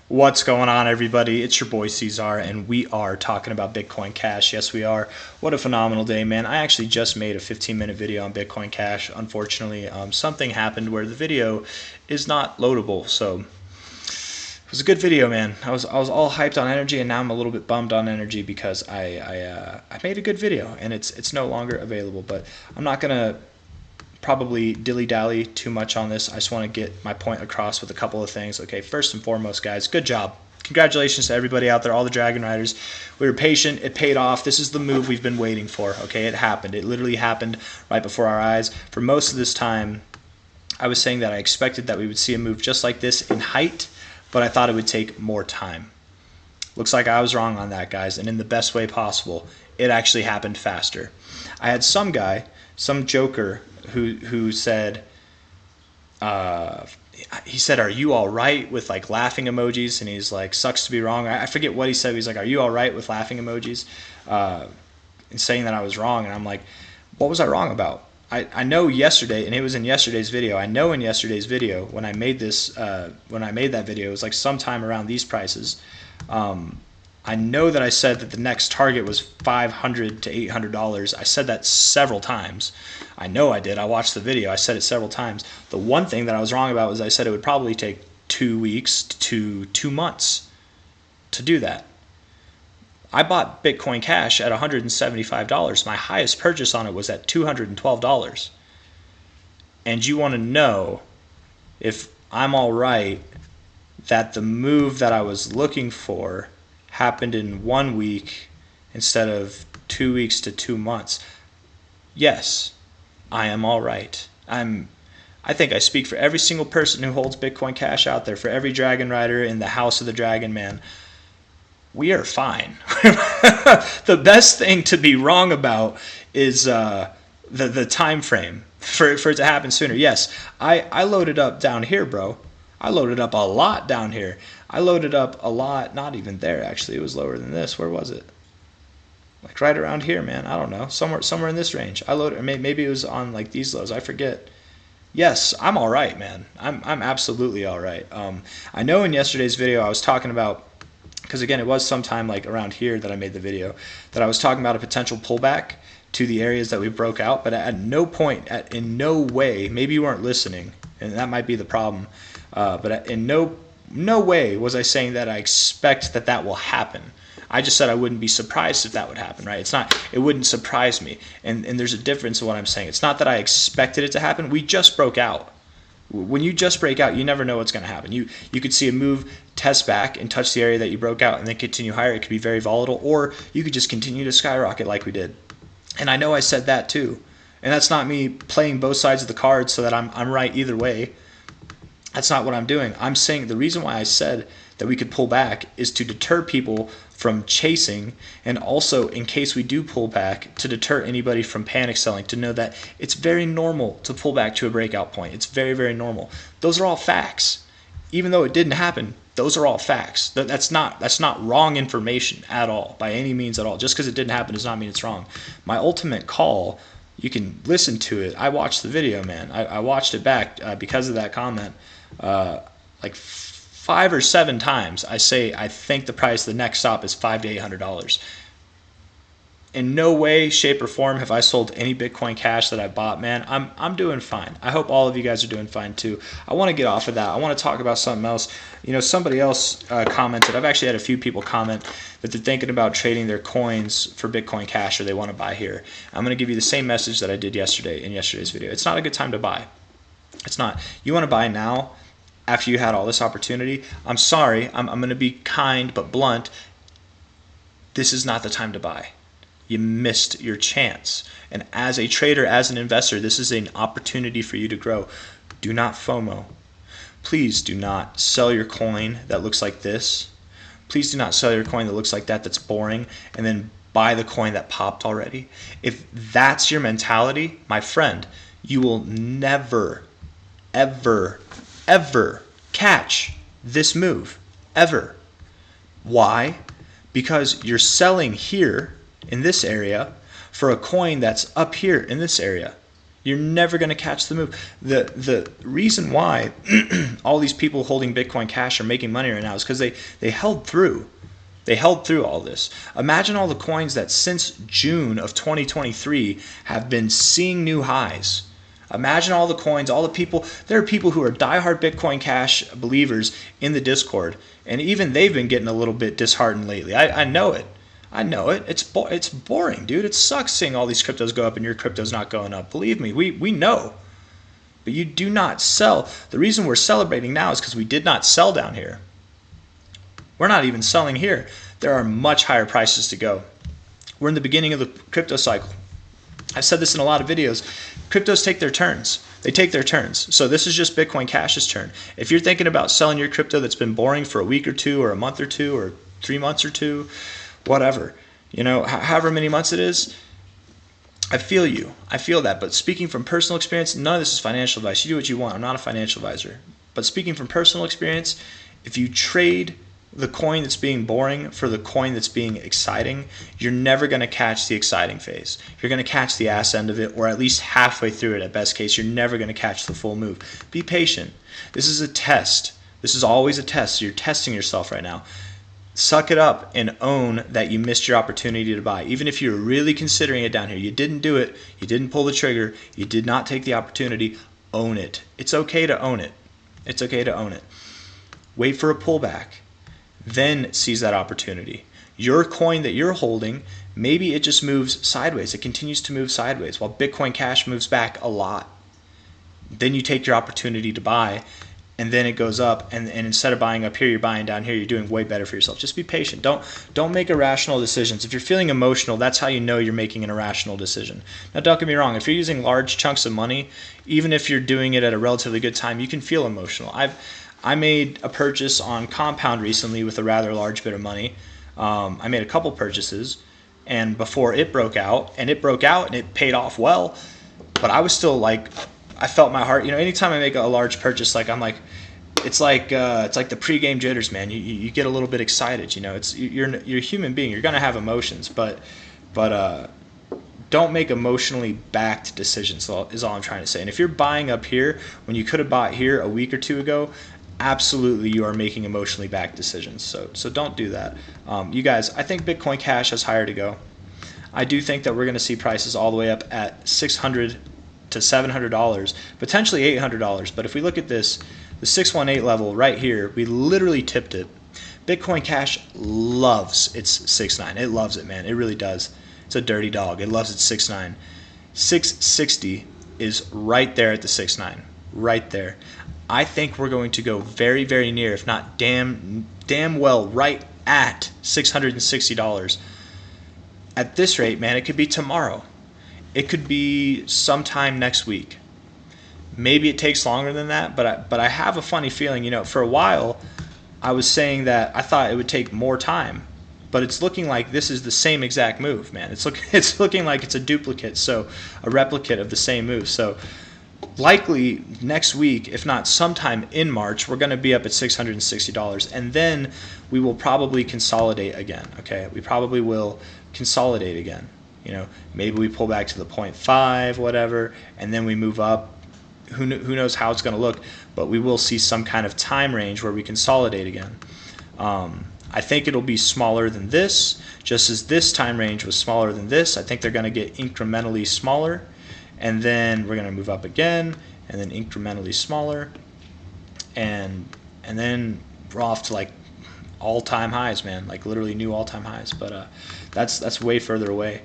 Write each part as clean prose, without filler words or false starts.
What's going on, everybody? It's your boy C-Zar, and we are talking about Bitcoin Cash. Yes, we are. What a phenomenal day, man. I actually just made a 15-minute video on Bitcoin Cash. Unfortunately, something happened where the video is not loadable, so it was a good video, man. I was all hyped on energy, and now I'm a little bit bummed on energy because I made a good video, and it's no longer available. But I'm not gonna probably dilly-dally too much on this. I just want to get my point across with a couple of things. Okay, first and foremost, guys, good job. Congratulations to everybody out there, all the Dragon Riders. We were patient. It paid off. This is the move we've been waiting for. Okay, it happened. It literally happened right before our eyes. For most of this time, I was saying that I expected that we would see a move just like this in height, but I thought it would take more time. Looks like I was wrong on that, guys, and in the best way possible. It actually happened faster. I had some guy, some joker, who said, he said, "Are you all right?" with like laughing emojis, and he's like, "Sucks to be wrong." I forget what he said. He's like, "Are you all right?" with laughing emojis, and saying that I was wrong. And I'm like, what was I wrong about? I know yesterday, and it was in yesterday's video. I know in yesterday's video when I made this, when I made that video, it was like sometime around these prices. I know that I said that the next target was $500 to $800. I said that several times. I know I did. I watched the video. I said it several times. The one thing that I was wrong about was I said it would probably take 2 weeks to 2 months to do that. I bought Bitcoin Cash at $175. My highest purchase on it was at $212. And you want to know if I'm all right that the move that I was looking for happened in 1 week instead of 2 weeks to 2 months. Yes, I am all right. I think I speak for every single person who holds Bitcoin Cash out there, for every Dragon Rider in the House of the Dragon Man. We are fine. The best thing to be wrong about is the time frame for it to happen sooner. Yes, I loaded up down here, bro. I loaded up a lot down here. I loaded up a lot, not even there actually. It was lower than this. Where was it? Like right around here, man. I don't know. Somewhere in this range. I loaded, or maybe it was on like these lows. I forget. Yes, I'm all right, man. I'm absolutely all right. I know in yesterday's video I was talking about, because again it was sometime like around here that I made the video, that I was talking about a potential pullback to the areas that we broke out, but at no point, in no way, maybe you weren't listening, and that might be the problem. But in no way was I saying that I expect that will happen. I just said I wouldn't be surprised if that would happen, right? It wouldn't surprise me. And there's a difference in what I'm saying. It's not that I expected it to happen. We just broke out. When you just break out, you never know what's going to happen. You could see a move, test back, and touch the area that you broke out, and then continue higher. It could be very volatile, or you could just continue to skyrocket like we did. And I know I said that too. And that's not me playing both sides of the card so that I'm right either way. That's not what I'm doing. I'm saying the reason why I said that we could pull back is to deter people from chasing, and also in case we do pull back, to deter anybody from panic selling, to know that it's very normal to pull back to a breakout point. It's very, very normal. Those are all facts. Even though it didn't happen, those are all facts. That's not wrong information at all, by any means at all. Just because it didn't happen does not mean it's wrong. My ultimate call, you can listen to it. I watched the video, man. I watched it back because of that comment. Like 5 or 7 times I say I think the price of the next stop is $500 to $800. In no way, shape, or form have I sold any Bitcoin Cash that I bought, man. I'm doing fine. I hope all of you guys are doing fine too. I want to get off of that. I want to talk about something else. You know, somebody else commented. I've actually had a few people comment that they're thinking about trading their coins for Bitcoin Cash, or they want to buy here. I'm going to give you the same message that I did yesterday in yesterday's video. It's not a good time to buy. It's not. You want to buy now after you had all this opportunity. I'm sorry. I'm going to be kind but blunt. This is not the time to buy. You missed your chance. And as a trader, as an investor, this is an opportunity for you to grow. Do not FOMO. Please do not sell your coin that looks like this. Please do not sell your coin that looks like that, that's boring, and then buy the coin that popped already. If that's your mentality, my friend, you will never, ever, ever catch this move. Ever. Why? Because you're selling here in this area for a coin that's up here in this area. You're never going to catch the move. The reason why all these people holding Bitcoin Cash are making money right now is because they held through. They held through all this. Imagine all the coins that since June of 2023 have been seeing new highs. Imagine all the coins, all the people. There are people who are diehard Bitcoin Cash believers in the Discord, and even they've been getting a little bit disheartened lately. I know it. I know it. It's boring, dude. It sucks seeing all these cryptos go up and your crypto's not going up. Believe me, we know. But you do not sell. The reason we're celebrating now is because we did not sell down here. We're not even selling here. There are much higher prices to go. We're in the beginning of the crypto cycle. I've said this in a lot of videos. Cryptos take their turns. They take their turns. So this is just Bitcoin Cash's turn. If you're thinking about selling your crypto that's been boring for a week or two or a month or two or 3 months or two, whatever, however many months it is, I feel you. I feel that. But speaking from personal experience, none of this is financial advice. You do what you want. I'm not a financial advisor. But speaking from personal experience, if you trade the coin that's being boring for the coin that's being exciting, you're never going to catch the exciting phase. You're going to catch the ass end of it, or at least halfway through it at best case. You're never going to catch the full move. Be patient. This is a test. This is always a test. You're testing yourself right now. Suck it up and own that you missed your opportunity to buy. Even if you're really considering it down here, you didn't do it, you didn't pull the trigger, you did not take the opportunity, own it. It's okay to own it. It's okay to own it. Wait for a pullback. Then seize that opportunity. Your coin that you're holding, maybe it just moves sideways. It continues to move sideways while Bitcoin Cash moves back a lot. Then you take your opportunity to buy, and then it goes up, and instead of buying up here, you're buying down here. You're doing way better for yourself. Just be patient. Don't make irrational decisions. If you're feeling emotional, that's how you know you're making an irrational decision. Now, don't get me wrong. If you're using large chunks of money, even if you're doing it at a relatively good time, you can feel emotional. I made a purchase on Compound recently with a rather large bit of money. I made a couple purchases, and before it broke out, and it paid off well, but I was still like, I felt my heart. Anytime I make a large purchase, like I'm like, it's like the pregame jitters, man. You get a little bit excited. You're a human being. You're gonna have emotions, but don't make emotionally backed decisions. Is all I'm trying to say. And if you're buying up here when you could have bought here a week or two ago, absolutely you are making emotionally backed decisions. So don't do that. You guys, I think Bitcoin Cash has higher to go. I do think that we're going to see prices all the way up at $600 to $700, potentially $800. But if we look at this, the 618 level right here, we literally tipped it. Bitcoin Cash loves its 6.9. It loves it, man. It really does. It's a dirty dog. It loves its 6.9. 660 is right there at the 6.9. Right there. I think we're going to go very, very near, if not damn well, right at $660. At this rate, man, it could be tomorrow. It could be sometime next week. Maybe it takes longer than that, but I have a funny feeling. For a while, I was saying that I thought it would take more time, but it's looking like this is the same exact move, man. It's looking like it's a duplicate, so a replicate of the same move. So likely next week, if not sometime in March, we're going to be up at $660, and then we will probably consolidate again. Okay, we probably will consolidate again. Maybe we pull back to the 0.5, whatever, and then we move up. Who knows how it's going to look, but we will see some kind of time range where we consolidate again. I think it'll be smaller than this, just as this time range was smaller than this. I think they're going to get incrementally smaller, and then we're going to move up again, and then incrementally smaller, and then we're off to like all-time highs, man, like literally new all-time highs. But that's way further away.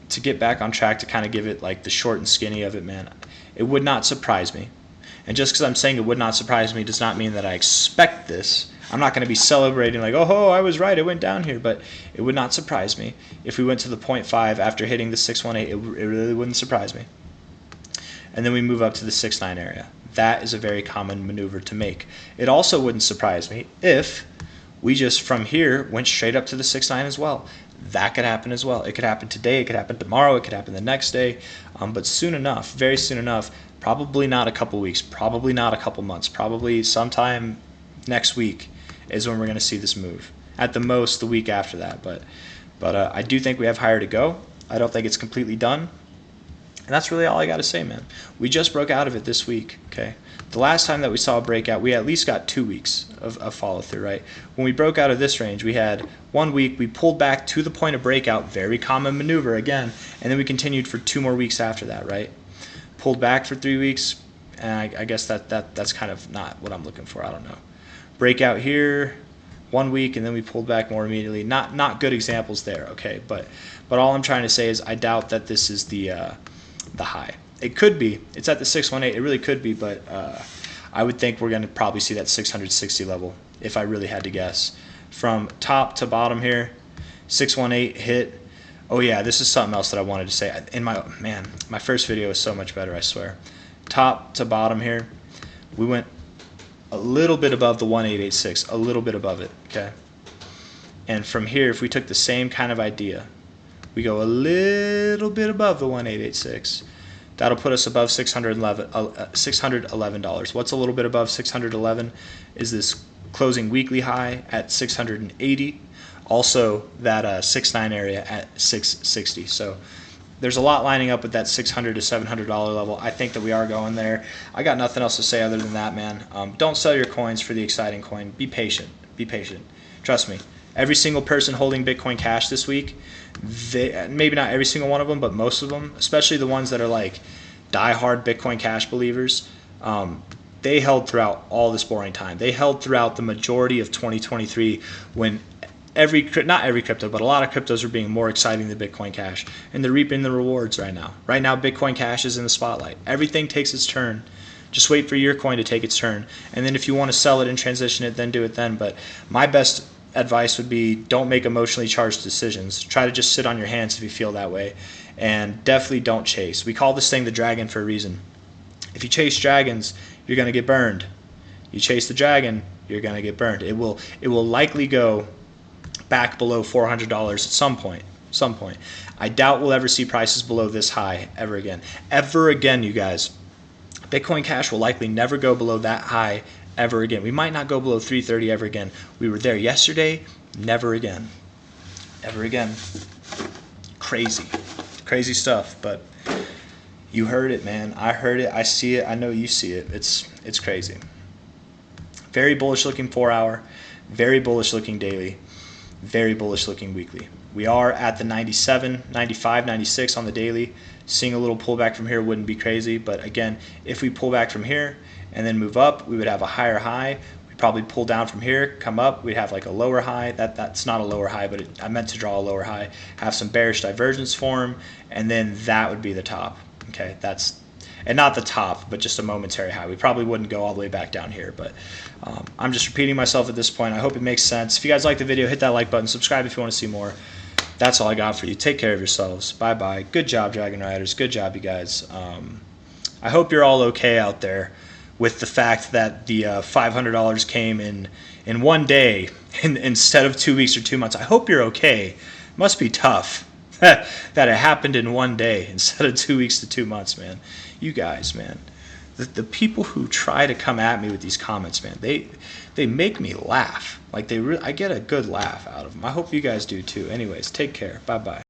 To get back on track, to kind of give it like the short and skinny of it, man, it would not surprise me. And just because I'm saying it would not surprise me does not mean that I expect this. I'm not going to be celebrating like, oh, I was right, it went down here. But it would not surprise me if we went to the 0.5 after hitting the 618. It really wouldn't surprise me. And then we move up to the 6.9 area. That is a very common maneuver to make. It also wouldn't surprise me if we just from here went straight up to the 6.9 as well. That could happen as well. It could happen today, it could happen tomorrow, it could happen the next day, but soon enough, very soon enough, probably not a couple weeks, probably not a couple months, probably sometime next week is when we're going to see this move. At the most, the week after that, but I do think we have higher to go. I don't think it's completely done. And that's really all I got to say, man. We just broke out of it this week, okay? The last time that we saw a breakout, we at least got 2 weeks of follow-through, right? When we broke out of this range, we had 1 week, we pulled back to the point of breakout, very common maneuver again, and then we continued for 2 more weeks after that, right? Pulled back for 3 weeks, and I guess that's kind of not what I'm looking for. I don't know. Breakout here, 1 week, and then we pulled back more immediately. Not good examples there, okay? But all I'm trying to say is I doubt that this is the high. It could be. It's at the 618. It really could be, but I would think we're going to probably see that 660 level if I really had to guess. From top to bottom here, 618 hit. Oh yeah, this is something else that I wanted to say. In my first video is so much better, I swear. Top to bottom here, we went a little bit above the 1886, a little bit above it, okay? And from here, if we took the same kind of idea, we go a little bit above the 1886. That'll put us above $611. What's a little bit above 611 is this closing weekly high at 680. Also that 69 area at 660. So there's a lot lining up with that $600 to $700 level. I think that we are going there. I got nothing else to say other than that, man. Don't sell your coins for the exciting coin. Be patient. Be patient. Trust me. Every single person holding Bitcoin Cash this week, maybe not every single one of them, but most of them, especially the ones that are like die-hard Bitcoin Cash believers, they held throughout all this boring time. They held throughout the majority of 2023 when not every crypto, but a lot of cryptos are being more exciting than Bitcoin Cash, and they're reaping the rewards right now. Right now, Bitcoin Cash is in the spotlight. Everything takes its turn. Just wait for your coin to take its turn, and then if you want to sell it and transition it, then do it then. But my best advice would be don't make emotionally charged decisions. Try to just sit on your hands if you feel that way, and definitely don't chase. We call this thing the dragon for a reason. If you chase dragons, you're going to get burned. You chase the dragon, you're going to get burned. It will likely go back below $400 at some point. I doubt we'll ever see prices below this high ever again. Ever again, you guys. Bitcoin Cash will likely never go below that high ever again. We might not go below 330 ever again. We were there yesterday, never again. Ever again. Crazy stuff, but you heard it, man. I heard it. I see it. I know you see it. It's crazy. Very bullish looking 4 hour, very bullish looking daily, very bullish looking weekly. We are at the 97, 95, 96 on the daily. Seeing a little pullback from here wouldn't be crazy, but again, if we pull back from here and then move up, we would have a higher high. We'd probably pull down from here, come up, we'd have like a lower high. That's not a lower high, but I meant to draw a lower high. Have some bearish divergence form, and then that would be the top. Okay, and not the top, but just a momentary high. We probably wouldn't go all the way back down here, but I'm just repeating myself at this point. I hope it makes sense. If you guys like the video, hit that like button, subscribe if you want to see more. That's all I got for you. Take care of yourselves. Bye-bye. Good job, Dragon Riders. Good job, you guys. I hope you're all okay out there with the fact that the $500 came in 1 day instead of 2 weeks or 2 months. I hope you're okay. Must be tough that it happened in 1 day instead of 2 weeks to 2 months, man. You guys, man. The people who try to come at me with these comments, man, they make me laugh. Like I get a good laugh out of them. I hope you guys do too. Anyways, take care. Bye-bye.